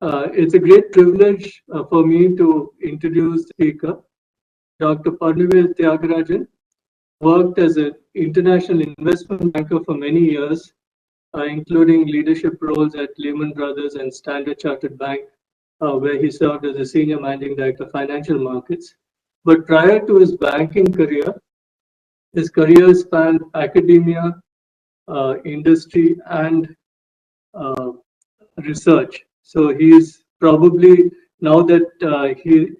It's a great privilege for me to introduce the speaker, Dr. Palanivel Thiagarajan. Worked as an international investment banker for many years, including leadership roles at Lehman Brothers and Standard Chartered Bank, where he served as a senior managing director of financial markets. But prior to his banking career, his career spanned academia, industry, and uh, research. So he's probably now that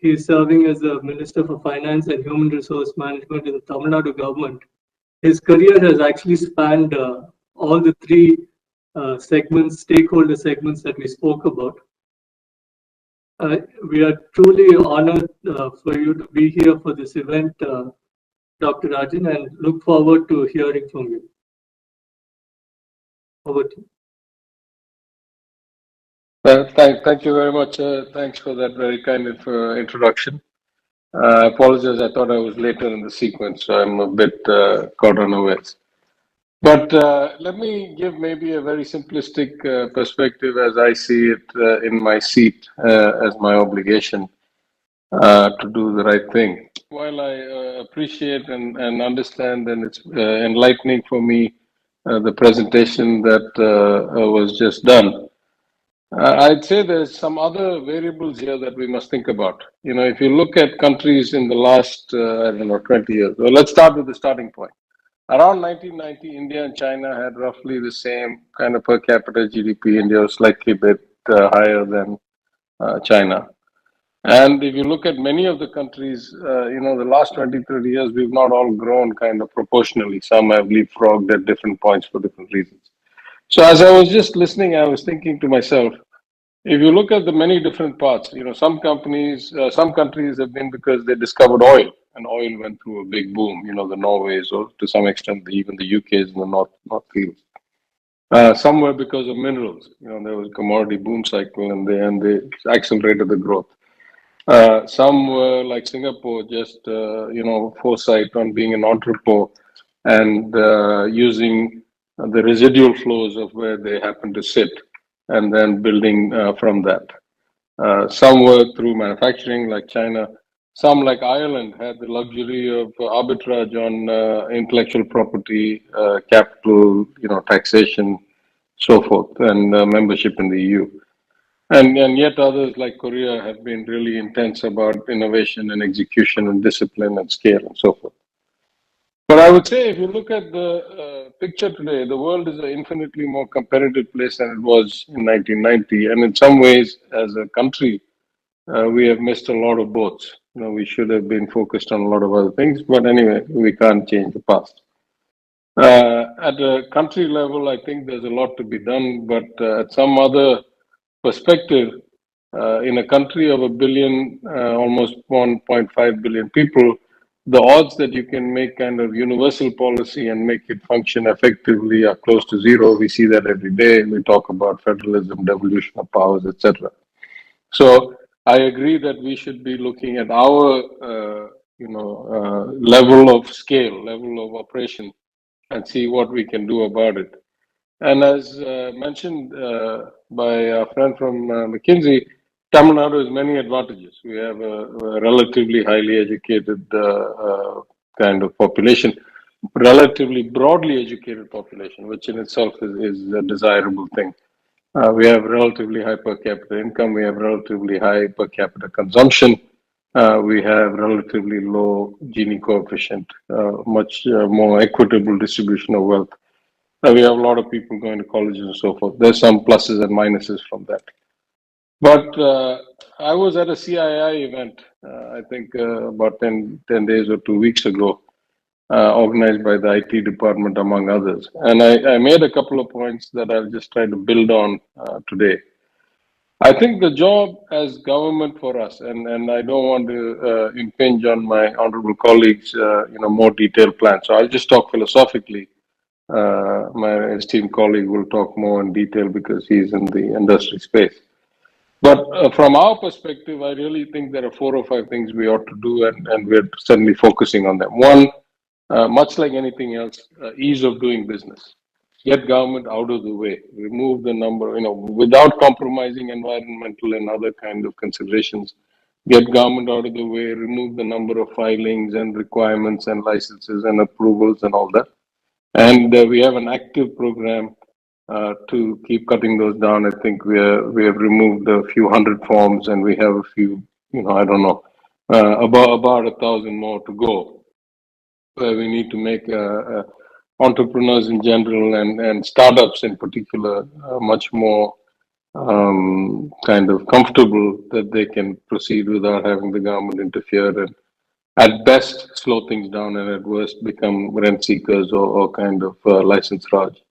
he's serving as a Minister for Finance and Human Resource Management in the Tamil Nadu government. His career has actually spanned all the three segments, stakeholder segments that we spoke about. We are truly honored for you to be here for this event, Dr. Rajan, and look forward to hearing from you. Over to you. Thank you very much. Thanks for that very kind introduction. I apologize, I thought I was later in the sequence, so I'm a bit caught unawares. But let me give maybe a very simplistic perspective as I see it in my seat as my obligation to do the right thing. While I appreciate and understand, and it's enlightening for me, the presentation that was just done, I'd say there's some other variables here that we must think about. You know, if you look at countries in the last, I don't know, 20 years, well, let's start with the starting point. Around 1990, India and China had roughly the same kind of per capita GDP. India was slightly bit higher than China. And if you look at many of the countries, the last 20, 30 years, we've not all grown kind of proportionally. Some have leapfrogged at different points for different reasons. So as I was just listening, I was thinking to myself, if you look at the many different parts, some countries have been because they discovered oil, and oil went through a big boom. The Norways, or to some extent, even the UK's in the North Fields. Some were because of minerals. There was a commodity boom cycle, and they accelerated the growth. Some were like Singapore, just foresight on being an entrepreneur and using the residual flows of where they happen to sit, and then building from that. Some were through manufacturing, like China. Some, like Ireland, had the luxury of arbitrage on intellectual property, capital, taxation, so forth, and membership in the EU. And yet others, like Korea, have been really intense about innovation and execution and discipline and scale and so forth. But I would say, if you look at the picture today, the world is an infinitely more competitive place than it was in 1990. And in some ways, as a country, we have missed a lot of boats. We should have been focused on a lot of other things. But anyway, we can't change the past. At a country level, I think there's a lot to be done. But at some other perspective, in a country of 1 billion, almost 1.5 billion people, the odds that you can make kind of universal policy and make it function effectively are close to zero. We see that every day. We talk about federalism, devolution of powers, etc. So I agree that we should be looking at our, level of scale, level of operation, and see what we can do about it. And as mentioned by our friend from McKinsey, Tamil Nadu has many advantages. We have a relatively highly educated kind of population, relatively broadly educated population, which in itself is a desirable thing. We have relatively high per capita income. We have relatively high per capita consumption. We have relatively low Gini coefficient, much more equitable distribution of wealth. We have a lot of people going to colleges and so forth. There's some pluses and minuses from that. But I was at a CII event, I think about 10 days or 2 weeks ago, organized by the IT department, among others. And I made a couple of points that I'll just try to build on today. I think the job as government for us, and I don't want to impinge on my honorable colleagues, more detailed plans. So I'll just talk philosophically. My esteemed colleague will talk more in detail because he's in the industry space. But from our perspective, I really think there are 4 or 5 things we ought to do, and we're certainly focusing on them. One, much like anything else, ease of doing business. get government out of the way, remove the number, without compromising environmental and other kind of considerations, get government out of the way, remove the number of filings and requirements and licenses and approvals and all that. And we have an active program to keep cutting those down. I think we have removed a few hundred forms, and we have a few, I don't know, about 1,000 more to go. Where we need to make entrepreneurs in general and startups in particular much more kind of comfortable that they can proceed without having the government interfere and at best slow things down and at worst become rent seekers or kind of license raj.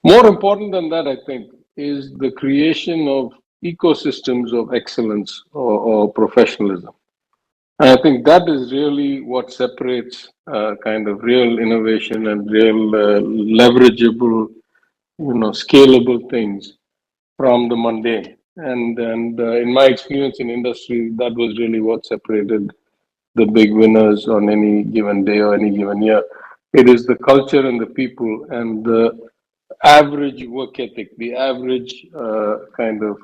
More important than that, I think, is the creation of ecosystems of excellence or professionalism. And I think that is really what separates kind of real innovation and real leverageable, scalable things from the mundane. And in my experience in industry, that was really what separated the big winners on any given day or any given year. It is the culture and the people and the average work ethic, the average kind of,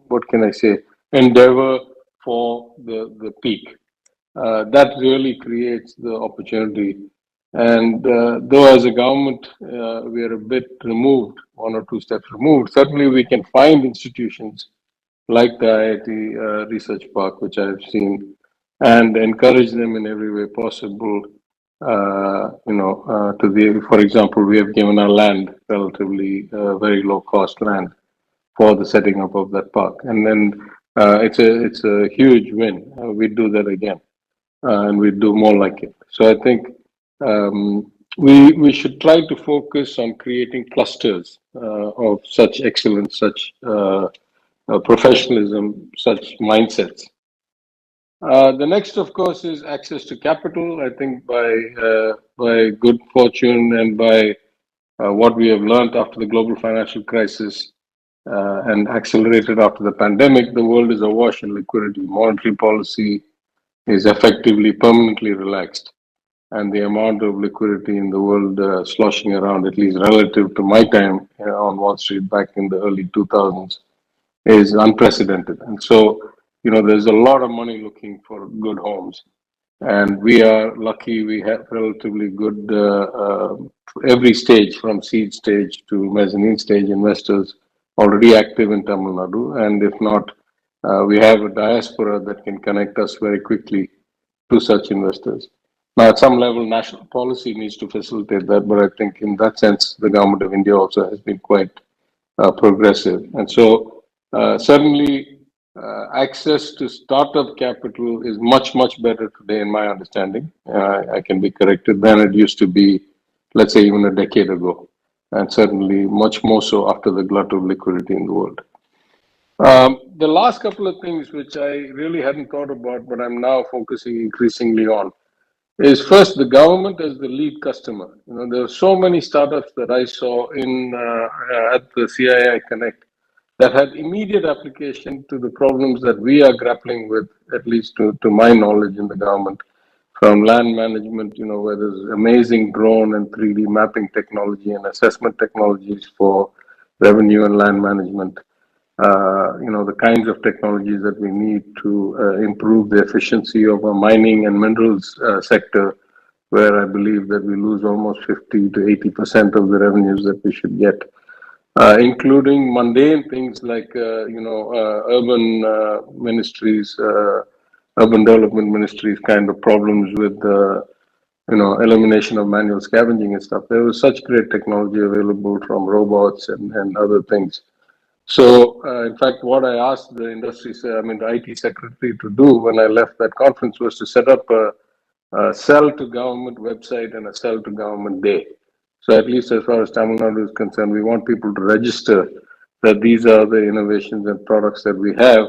what can I say, endeavor for the peak. That really creates the opportunity. And though as a government, we are a bit removed, one or two steps removed, certainly we can find institutions like the IIT Research Park, which I've seen, and encourage them in every way possible. For example, we have given our land relatively very low cost land for the setting up of that park, and then it's a huge win. We do that again, and we do more like it. So I think we should try to focus on creating clusters of such excellence, such professionalism, such mindsets. The next, of course, is access to capital. I think by good fortune and by what we have learned after the global financial crisis and accelerated after the pandemic, the world is awash in liquidity. Monetary policy is effectively permanently relaxed, and the amount of liquidity in the world sloshing around, at least relative to my time on Wall Street back in the early 2000s, is unprecedented. And so, there's a lot of money looking for good homes. And we are lucky we have relatively good, every stage from seed stage to mezzanine stage investors already active in Tamil Nadu. And if not, we have a diaspora that can connect us very quickly to such investors. Now, at some level, national policy needs to facilitate that, but I think in that sense, the government of India also has been quite progressive. And so, certainly, access to startup capital is much, much better today, in my understanding. I can be corrected than it used to be, let's say, even a decade ago, and certainly much more so after the glut of liquidity in the world. The last couple of things which I really hadn't thought about, but I'm now focusing increasingly on, is first the government as the lead customer. There are so many startups that I saw at the CII Connect that had immediate application to the problems that we are grappling with, at least to my knowledge in the government, from land management, where there's amazing drone and 3D mapping technology and assessment technologies for revenue and land management. The kinds of technologies that we need to improve the efficiency of our mining and minerals sector, where I believe that we lose almost 50 to 80% of the revenues that we should get, including mundane things like, urban ministries, urban development ministries kind of problems with, elimination of manual scavenging and stuff. There was such great technology available from robots and other things. So, in fact, what I asked the the IT secretary to do when I left that conference was to set up a sell to government website and a sell to government day. So at least as far as Tamil Nadu is concerned, we want people to register that these are the innovations and products that we have,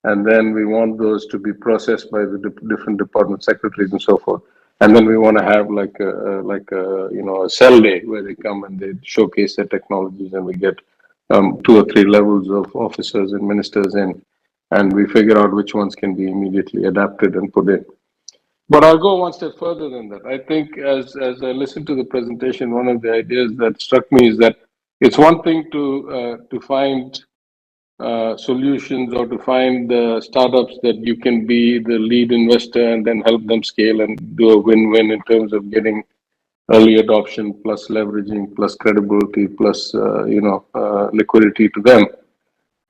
and then we want those to be processed by the different department secretaries and so forth. And then we want to have like a sell day where they come and they showcase their technologies, and we get 2 or 3 levels of officers and ministers in, and we figure out which ones can be immediately adapted and put in. But I'll go one step further than that. I think as I listened to the presentation, one of the ideas that struck me is that it's one thing to find solutions or to find startups that you can be the lead investor and then help them scale and do a win-win in terms of getting early adoption plus leveraging plus credibility plus liquidity to them.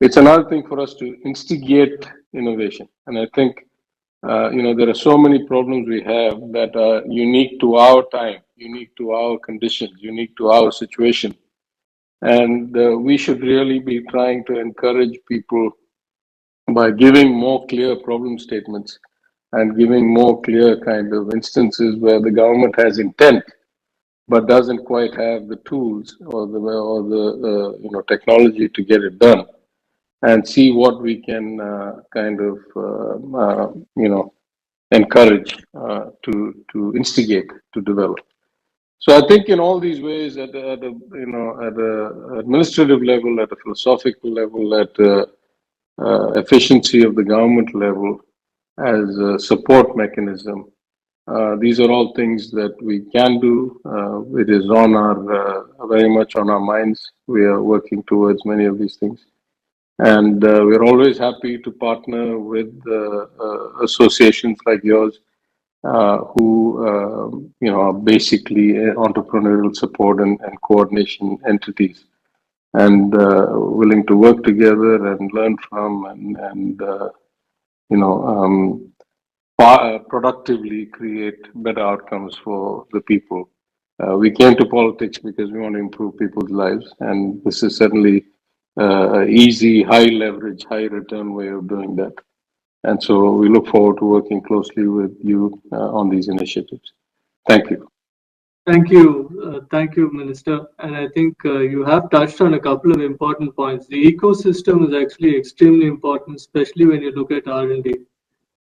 It's another thing for us to instigate innovation, and I think there are so many problems we have that are unique to our time, unique to our conditions, unique to our situation. And we should really be trying to encourage people by giving more clear problem statements and giving more clear kind of instances where the government has intent but doesn't quite have the tools or the technology to get it done, and see what we can encourage to instigate to develop. So I think in all these ways, at a administrative level, at a philosophical level, at efficiency of the government level, as a support mechanism, these are all things that we can do. It is on our very much on our minds. We are working towards many of these things. And we're always happy to partner with associations like yours, who are basically entrepreneurial support and coordination entities, and willing to work together and learn from and productively create better outcomes for the people. We came to politics because we want to improve people's lives, and this is certainly easy, high leverage, high return way of doing that. And so we look forward to working closely with you on these initiatives. Thank you. Thank you, Minister. And I think you have touched on a couple of important points. The ecosystem is actually extremely important, especially when you look at R&D,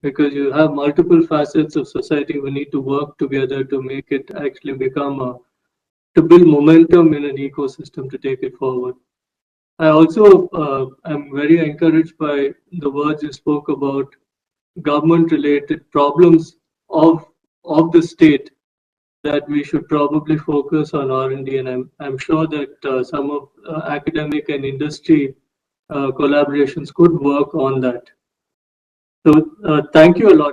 because you have multiple facets of society who need to work together to make it actually to build momentum in an ecosystem to take it forward. I also am very encouraged by the words you spoke about government-related problems of the state, that we should probably focus on R&D, and I'm sure that some of academic and industry collaborations could work on that. So thank you a lot.